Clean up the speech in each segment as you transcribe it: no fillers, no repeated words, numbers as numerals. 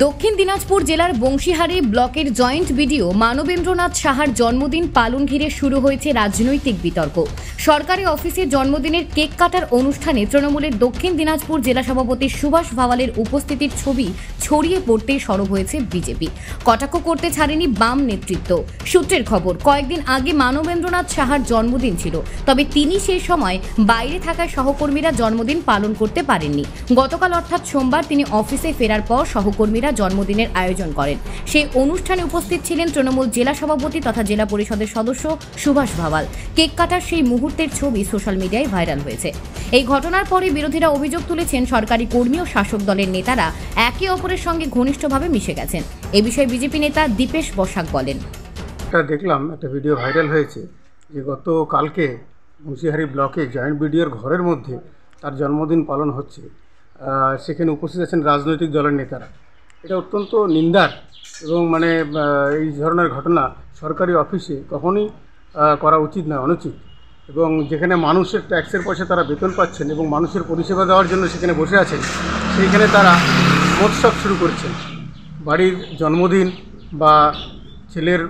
দক্ষিণ দিনাজপুর জেলার বংশীহারি ব্লকের জয়েন্ট বিডিও মানবেন্দ্রনাথ সাহার জন্মদিন পালন ঘিরে শুরু হয়েছে রাজনৈতিক বিতর্ক। সরকারি অফিসে জন্মদিনের কেক কাটার অনুষ্ঠানে তৃণমূলের দক্ষিণ দিনাজপুর জেলা সভাপতি সুভাষ ভাওয়ালের উপস্থিতির ছবি ছড়িয়ে পড়তে সরব হয়েছে বিজেপি। কটাক্ষ করতে ছাড়েনি বাম নেতৃত্ব। সূত্রের খবর, কয়েকদিন আগে মানবেন্দ্রনাথ সাহার জন্মদিন ছিল, তবে তিনি সেই সময় বাইরে থাকায় সহকর্মীরা জন্মদিন পালন করতে পারেননি। গতকাল অর্থাৎ সোমবার তিনি অফিসে ফেরার পর সহকর্মীরা জন্মদিনের আয়োজন করেন। সেই অনুষ্ঠানে উপস্থিত ছিলেন তৃণমূল জেলা সভাপতি তথা জেলা পরিষদের সদস্য সুভাষ ভাওয়াল। কেক কাটার সেই মুহূর্তের ছবি সোশ্যাল মিডিয়ায় ভাইরাল হয়েছে। এই ঘটনার পরে বিরোধীরা অভিযোগ তুলেছেন সরকারি কর্মী ও শাসক দলের নেতারা একে অপরের সঙ্গে ঘনিষ্ঠভাবে মিশে গেছেন। এ বিষয়ে বিজেপি নেতা দীপেশ বসাক বলেন, দেখলাম একটা ভিডিও ভাইরাল হয়েছে যে গতকালকে বংশীহারি ব্লকে জয়েন্ট বিডিওর ঘরের মধ্যে তার জন্মদিন পালন হচ্ছে। সেখানে উপস্থিত আছেন রাজনৈতিক দলের নেতারা। এটা অত্যন্ত নিন্দার এবং এই ধরনের ঘটনা সরকারি অফিসে কখনোই করা উচিত নয়, অনুচিত। এবং যেখানে মানুষের ট্যাক্সের পয়সা তারা বেতন পাচ্ছেন এবং মানুষের পরিষেবা দেওয়ার জন্য সেখানে বসে আছেন, সেইখানে তারা মৎসব শুরু করছেন। বাড়ির জন্মদিন বা ছেলের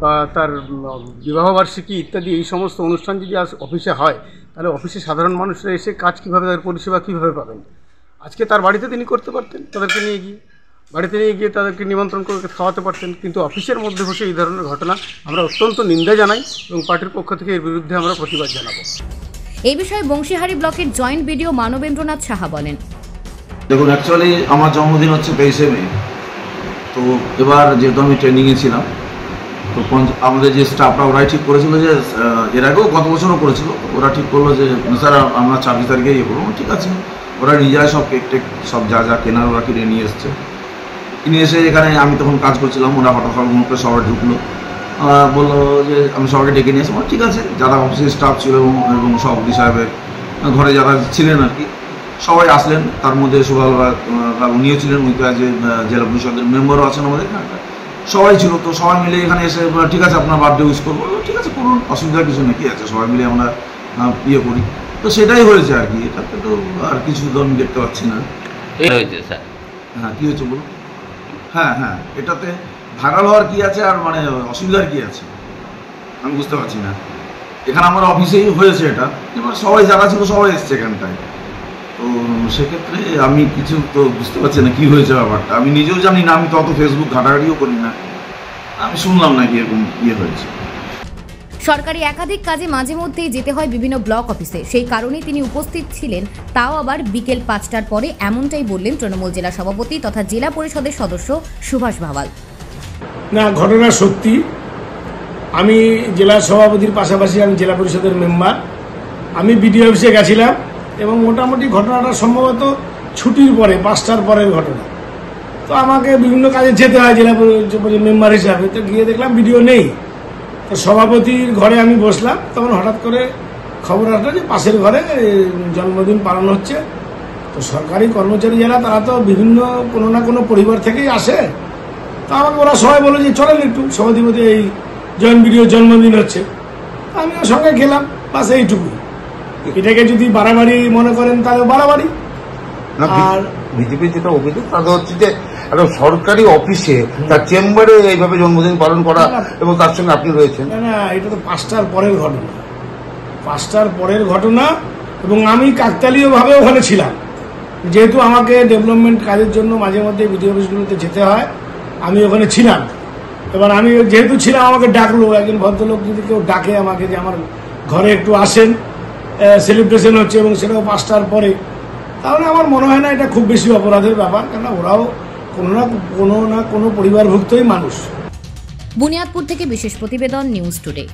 বা তার বিবাহবার্ষিকী ইত্যাদি এই সমস্ত অনুষ্ঠান যদি অফিসে হয়, তাহলে অফিসে সাধারণ মানুষরা এসে কাজ কীভাবে, তাদের পরিষেবা কীভাবে পাবেন? আজকে তার বাড়িতে তিনি করতে পারতেন, তাদেরকে নিয়ে গিয়ে তাদেরকে নিমন্ত্রণ করে খাওয়াতে পারতেন। কিন্তু অফিসের মধ্যে বসে এই ধরনের ঘটনা আমরা অত্যন্ত নিন্দা জানাই এবং পার্টির পক্ষ থেকে এর বিরুদ্ধে আমরা প্রতিবাদ জানাবো। এই বিষয়ে বংশীহারি ব্লকের জয়েন্ট বিডিও মানবেন্দ্রনাথ সাহা বলেন, দেখুন, অ্যাকচুয়ালি আমার জন্মদিন হচ্ছে 23শে মে। তো এবার যেহেতু আমি ট্রেনিংয়ে ছিলাম, তো আমাদের যে স্টাফরা ওরাই ঠিক করেছিল যে এর আগেও গত বছরও করেছিল, ওরা ঠিক করলো যে স্যার আমরা 26 তারিখে ইয়ে করবো। ঠিক আছে, ওরা নিজেরাই সব কেক টেক সব যা যা কেনার ওরা কিনে নিয়ে এসছে। কিনে এসে এখানে আমি তখন কাজ করছিলাম, ওরা হঠাৎ মুখে সবাই ঢুকলো, বললো যে আমি সবাইকে ডেকে নিয়ে আসবো। ঠিক আছে, যারা অফিসের স্টাফ ছিল এবং সভাপতি সাহেবের ঘরে যারা ছিলেন আর কি, সবাই আসলেন। তার মধ্যে উনিও ছিলেন, উনি তো যে জেলা পরিষদের মেম্বারও আছেন আমাদের এখানে, সবাই ছিল। তো সবাই মিলে এখানে এসে ঠিক আছে আপনার বার্থডে উইশ করবো, ঠিক আছে করুন, অসুবিধার কিছু নেই, কি আছে, সবাই মিলে আমরা ইয়ে করি। তো সেটাই হয়েছে আর কি, এটাতে তো আর কিছু তো আমি দেখতে পাচ্ছি না। হ্যাঁ, কী হয়েছে বলুন? হ্যাঁ, এটাতে ভাইরাল হওয়ার কী আছে আর অসুবিধার কী আছে আমি বুঝতে পারছি না। এখানে আমার অফিসেই হয়েছে এটা, এবার সবাই যারা ছিল সবাই এসছে এখানটায়। তো সেক্ষেত্রে আমি কিছু তো বুঝতে পারছি না কী হয়েছে ব্যাপারটা। আমি নিজেও জানি না, আমি তো অত ফেসবুক ঘাটাঘাটিও করি না, আমি শুনলাম না কি এরকম ইয়ে হয়েছে। সরকারি একাধিক কাজে মাঝে মধ্যেই যেতে হয় বিভিন্ন ব্লক অফিসে, সেই কারণেই তিনি উপস্থিত ছিলেন, তাও আবার বিকেল 5টার পরে। এমনটাই বললেন তৃণমূল জেলা সভাপতি তথা জেলা পরিষদের সদস্য সুভাষ ভাওয়াল। না, ঘটনা সত্যি। আমি জেলা সভাপতির পাশাপাশি আমি জেলা পরিষদের মেম্বার। আমি বিডিও অফিসে গেছিলাম এবং মোটামুটি ঘটনাটা সম্ভবত ছুটির পরে 5টার পরের ঘটনা। তো আমাকে বিভিন্ন কাজে যেতে হয় জেলা মেম্বার হিসাবে। তো গিয়ে দেখলাম বিডিও নেই। তো সভাপতির ঘরে আমি বসলাম, তখন হঠাৎ করে খবর আসলো যে পাশের ঘরে জন্মদিন পালন হচ্ছে। তো সরকারি কর্মচারী যারা, তারা তো বিভিন্ন কোনো না কোনো পরিবার থেকেই আসে। তো আমাকে ওরা সবাই বললো যে চলেন একটু সভাধিপতি এই জয়েন্ট বিডিওর জন্মদিন হচ্ছে। আমিও সঙ্গে গেলাম, বাস এইটুকু। এটাকে যদি বাড়াবাড়ি মনে করেন তাহলে বাড়াবাড়ি। আর বিজেপির যেটা অভিযোগ তাদের হচ্ছে যে একটা সরকারি অফিসে তার চেম্বারে এইভাবে জন্মদিন পালন করা এবং তার সঙ্গে আপনি রয়েছেন। না, এটা তো 5টার পরের ঘটনা, 5টার পরের ঘটনা। এবং আমি কাকতালীয়ভাবে ওখানে ছিলাম, যেহেতু আমাকে ডেভেলপমেন্ট কাজের জন্য মাঝে মধ্যে বিডিও অফিসগুলোতে যেতে হয়, আমি ওখানে ছিলাম। এবার আমি যেহেতু ছিলাম, আমাকে ডাকলো একজন ভদ্রলোক, যদি কেউ ডাকে আমাকে যে আমার ঘরে একটু আসেন, সেলিব্রেশন হচ্ছে এবং সেটাও 5টার পরে, তাহলে আমার মনে হয় না এটা খুব বেশি অপরাধের ব্যাপার, কেননা ওরাও কোনো না কোনো পরিবারভুক্তই মানুষ। বুনিয়াদপুর থেকে বিশেষ প্রতিবেদন, নিউজ টুডে।